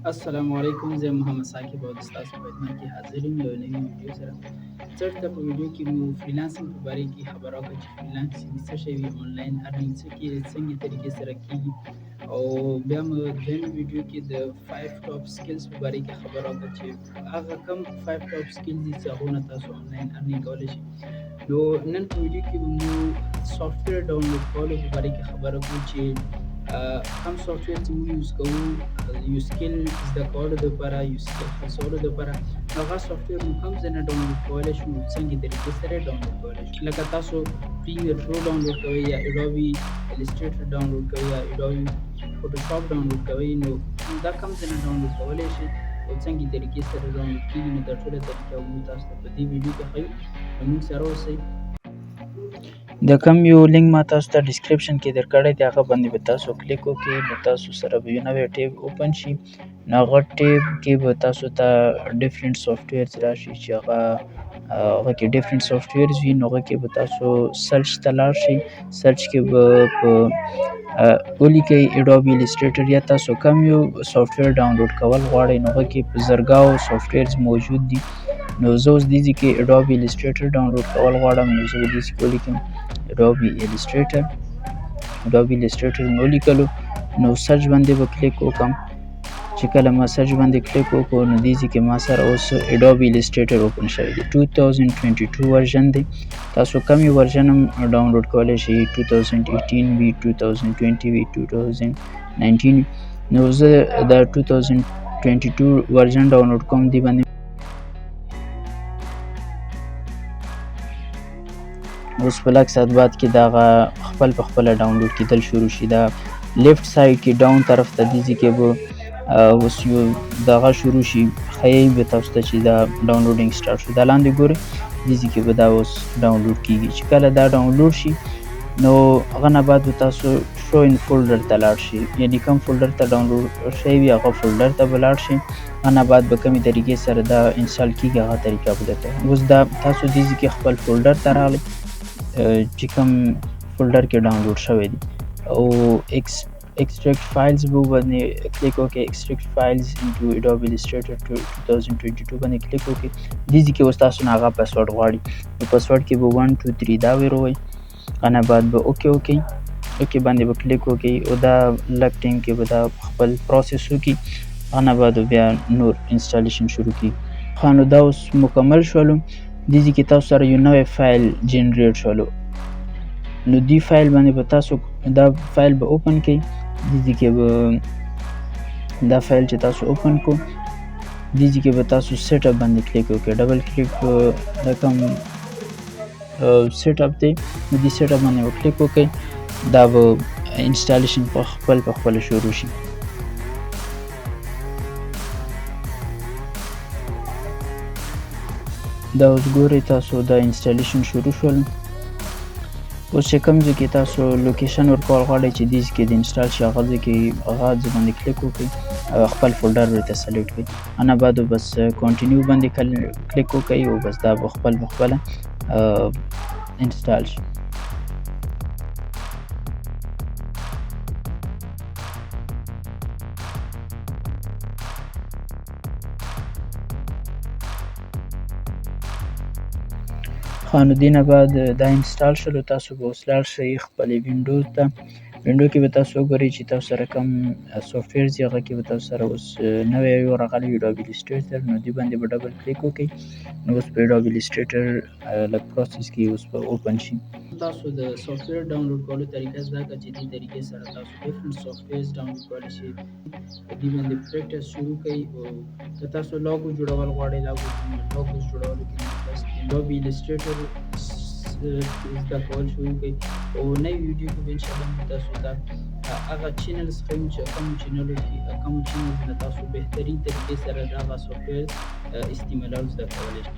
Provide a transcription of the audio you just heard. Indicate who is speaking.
Speaker 1: السلام علیکم، زه محمد ساقب او د ستاسو په خدمت کې حاضر یم یو نوې ویډیو سره. چېرته په ویډیو کې مو فریلانسینګ په باره کې خبر راکړه چې فریلانسینګ څه شی وي، آنلاین ارنینګ څه کې څنګه طریقې سره کېږي، او بیا مو دویمه ویډیو کې د 5 ټاپ سکلز په باره کې خبر راکړه چې هغه کم 5 ټاپ سکلز دي چې هغو نه تاسو آنلاین ارنینګ کولی شئ. نو نن په ویډیو کې به مو سافټویر ډاونلوډ کولو په باره کې خبره کوو چې کوم سافټویر چې موږ یوز کوو یو سکل زده کولو دپاره، یو سکل خرڅولو دپاره، نو هغه سافټویر مو کوم ځای نه ډاونلوډ کولی شو، څنګه طریقې سره یې ډاونلوډ کولی شو. لکه تاسو پریمیر پرو ډاونلوډ کوئ یا اډوبي السټریټر ډاونلوډ کوئ یا اډوبي فوټوشاپ ډاونلوډ کوئ، نو دا کوم ځای نه ډاونلوډ کولی شئ او څنګه طریقې سره ډاونلوډ کېږي. نو دا ټوله طریقه موږ تاسو ته په دې ویډیو کې ښیو. نو موږ سره اوسئ. د کوم یو لینک ما تاسو ته ډسکرپشن کې درکړی دی هغه باندې به تاسو کلیک وکړئ، نو تاسو سره به یو نوی ټیب اوپن شي. نو هغه ټیب کې به تاسو ته ډیفرنٹ سافټویرز راشي چې هغه کې ډیفرنٹ سافټویرز وي. نو هغه کې به تاسو سرچ ته لاړ شئ. سرچ کې به په ولیکئ اډوبي السټریټر، یا تاسو کوم یو سافټویر ډاونلوډ کول غواړئ نو هغه کې په زرګاو سافټویرز موجود دي. نو زه اوس دې ځای کې اډوبي السټریټر ډاونلوډ کول غواړم، نو زه به دې ځای کې ولیکم اډوبي السټریټر. اډوبي السټریټر مې ولیکلو، نو سرچ باندې به کلیک وکړم. چې کله ما سرچ باندې کلیک وکړو نو دې ځای کې ما سره اوس اډوبي السټریټر اوپن شوی دی. 2022 ورژن دی. تاسو کوم یو ورژن هم ډاونلوډ کولی شئ، 2018 وي، 2020 وي، 2019 وي. نو زه د 2022 ورژن ډاونلوډ کوم. دې باندې اوس په لږ ساعت بعد کې دا خپل په خپله ډاونلوډ کېدل شروع شي. دا لیفټ سایډ کې ډاون طرف ته دې ځای کې به اوس یو دغه شروع شي، ښیي به تاسو ته چې دا ډاونلوډینګ سټارټ شو. دا لاندې ګورئ دې ځای کې به دا اوس ډاونلوډ کېږي. چې کله دا ډاونلوډ شي نو هغه نه بعد به تاسو شو ان فولډر ته لاړ شئ، یعنې کوم فولډر ته ډاونلوډ شوی وي هغه فولډر ته به لاړ شئ. هغه نه بعد به کومې طریقې سره دا انسټال کېږي هغه طریقه به درته وایم. اوس دا تاسو دې ځای کې خپل فولډر ته راغلئ چې کوم فولډر کې ډاونلوډ شوی دی، او extract files به باندې کلیک وکړئ. extract files into Adobe Illustrator 2022 باندې کلیک وکړئ. دې ځای کې اوس تاسو نه هغه پاسورډ غواړي، نو پاسورډ کې به 1 2 3 دا ویروئ. هغه نه بعد به اوکې وکړئ. اوکې باندې به کلیک وکړئ او دا لږ ټایم کې به دا خپل پروسس وکړي. هغه نه بعد بیا نور انسټالیشن شروع کړي. ښه، نو دا اوس مکمل شولو. دې ځای کې تاسو سره یو نوی فایل جنریټ شولو. نو دې فایل باندې به تاسو دا فایل به اوپن کړئ. دې ځای کې به دا فایل چې تاسو اوپن کړو دې ځای کې به تاسو سیټ اپ باندې کلیک وکړئ. ډبل کلیک دا کوم سیټ اپ دی نو دې سیټ اپ باندې به کلیک وکړئ. دا به انسټالیشن په خپله شروع شي. دا اوس ګورئ تاسو دا انسټالیشن شروع شول. اوس چې کوم ځای کې تاسو لوکیشن ورکول غواړئ چې دې ځای کې د انسټال شي هغه ځای کې هغه ځای باندې کلیک وکړئ او خپل فولډر ورته سلیکټ کړئ. نه بعد بس کنټینیو باندې کلیک وکړئ او بس دا به خپله انسټال شي. نو دې نه بعد دا انسټال شولو. تاسو به اوس لاړ شئ خپلې وینډوز ته. وینډو کې به تاسو وګورئ چې تاسو سره کوم سافټویرز دي، هغه کې به تاسو سره اوس نوی یو راغلی اډوبي السټریټر. نو دې باندې به ډبل کلیک وکړئ. نو اوس په اډوبي السټریټر لږ پروسس کې اوس به اوپن شي. تاسو د سافټویر ډاونلوډ کولو طریقه زده کړه چې دې طریقې سره تاسو ډیفرنٹ سافټویرز ډاونلوډ کولی شئ. دې باندې پریکټس شروع کړئ، او که تاسو لاګو جوړول غواړئ لاګو جوړولو کې بس اډوبي السټریټر زده کول شروع کړئ. او نوې ویډیو کې به انشاءالله موږ تاسو ته هغه چینلز ښیو چې کومو چینلز نه تاسو بهترین طریقې سره د هغه سافټویر استعمالول زده کولی شئ.